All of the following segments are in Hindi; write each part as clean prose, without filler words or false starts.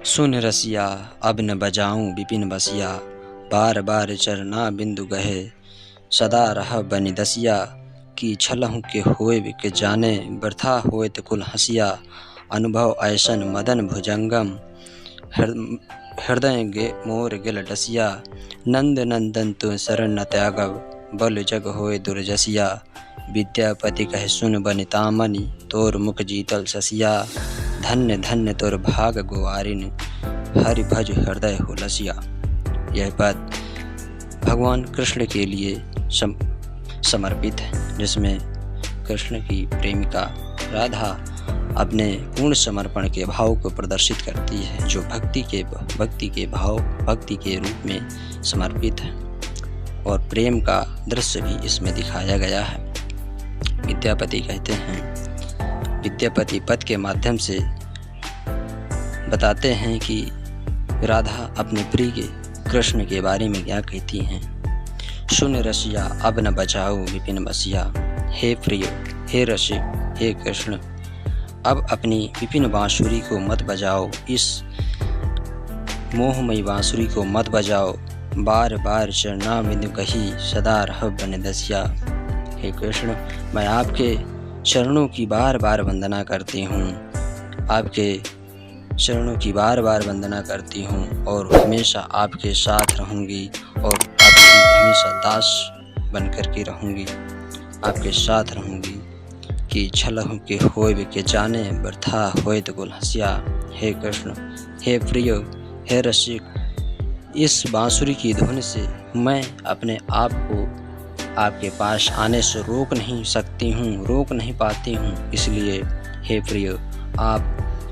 सुन रसिया अब न बजाऊं विपिन बसिया, बार बार चरना बिंदु गहे। सदा रह बनि दसिया, कि छलहु के होए के जाने। बर्था होए त कुल हसिया, अनुभव ऐसन मदन भुजंगम। हृदय गे मोर गिल डसिया, नंद नंदन तु शरण न त्यागव। बल जग होए दुर्जसिया, विद्यापति कहे सुन बनितामनि। तोर मुख जीतल ससिया, धन्य धन्य तोर भाग गुआरिन। हरि भज हृदय हुलसिया। यह पद भगवान कृष्ण के लिए समर्पित है, जिसमें कृष्ण की प्रेमिका राधा अपने पूर्ण समर्पण के भाव को प्रदर्शित करती है, जो भक्ति के रूप में समर्पित है। और प्रेम का दृश्य भी इसमें दिखाया गया है। विद्यापति कहते हैं, विद्यापति पद के माध्यम से बताते हैं कि राधा अपने प्रिय के कृष्ण के बारे में क्या कहती हैं। सुन रसिया अब न बचाओ विपिन बसिया, हे प्रिय, हे रसिक, हे कृष्ण, अब अपनी विपिन बांसुरी को मत बजाओ, इस मोहमयी बांसुरी को मत बजाओ। बार बार चरना बिंदु कही, सदा रह बन दसिया। हे कृष्ण, मैं आपके चरणों की बार बार वंदना करती हूँ, आपके चरणों की बार बार वंदना करती हूँ, और हमेशा आपके साथ रहूँगी, और आपकी हमेशा दास बन कर के रहूँगी, आपके साथ रहूँगी। कि छलहु के होए के जाने, बर्था होए तो कुल हसिया। हे कृष्ण, हे प्रिय, हे रसिक, इस बांसुरी की धुन से मैं अपने आप को आपके पास आने से रोक नहीं सकती हूँ, रोक नहीं पाती हूँ। इसलिए हे प्रिय, आप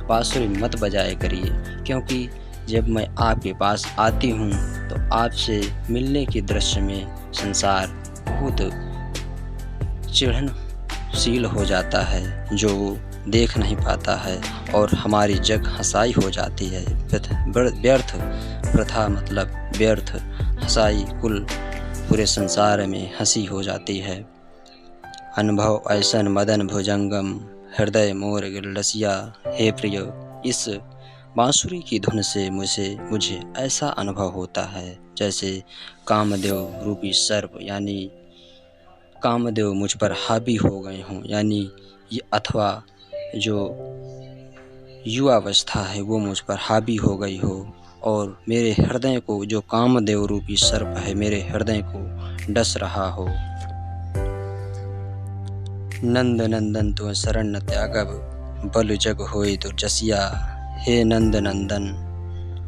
बांसुरी मत बजाया करिए, क्योंकि जब मैं आपके पास आती हूँ तो आपसे मिलने के दृश्य में संसार बहुत चिढ़नशील हो जाता है, जो वो देख नहीं पाता है, और हमारी जग हंसाई हो जाती है। व्यर्थ प्रथा मतलब व्यर्थ हंसाई, कुल पूरे संसार में हंसी हो जाती है। अनुभव ऐसन मदन भुजंगम, हृदय मोर गिलसिया। हे प्रिय, इस बांसुरी की धुन से मुझे ऐसा अनुभव होता है जैसे कामदेव रूपी सर्प, यानी कामदेव मुझ पर हावी हो गए हों, यानी ये अथवा जो युवावस्था है वो मुझ पर हावी हो गई हो, और मेरे हृदय को, जो कामदेव रूपी सर्प है, मेरे हृदय को डस रहा हो। नंद नंदन तो शरण न त्यागव, बल जग होए दुर्जसिया। हे नंद नंदन,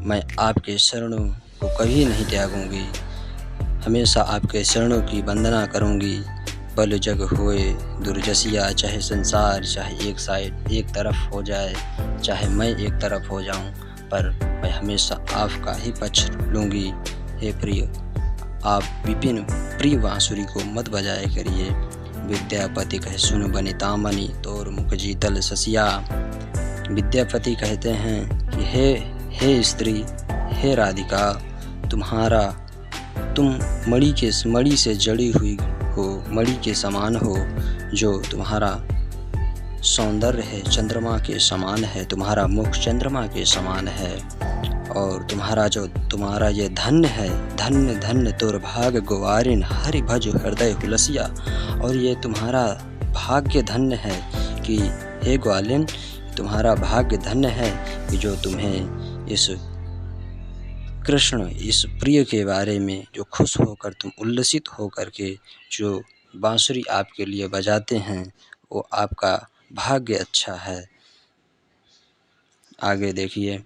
मैं आपके शरणों को कभी नहीं त्यागूंगी, हमेशा आपके शरणों की वंदना करूंगी। बल जग होए दुर्जसिया, चाहे संसार, चाहे एक तरफ हो जाए, चाहे मैं एक तरफ हो जाऊं, पर मैं हमेशा आपका ही पक्ष लूँगी। हे प्रिय, आप विपिन प्रिय बांसुरी को मत बजाया करिए। विद्यापति कहे सुन बनितामनि, तोर मुख जीतल ससिया। विद्यापति कहते हैं कि हे स्त्री, हे राधिका, तुम मणि से जड़ी हुई हो, मणि के समान हो, जो तुम्हारा सौंदर्य है चंद्रमा के समान है, तुम्हारा मुख चंद्रमा के समान है, और तुम्हारा ये धन्य है, धन्य धन्य तोर भाग गुआरिन। हरि भज हृदय हुलसिया। और ये तुम्हारा भाग्य धन्य है कि हे ग्वालिन, तुम्हारा भाग्य धन्य है कि जो तुम्हें इस कृष्ण, इस प्रिय के बारे में जो खुश होकर, तुम उल्लसित होकर के जो बांसुरी आपके लिए बजाते हैं, वो आपका भाग्य अच्छा है। आगे देखिए।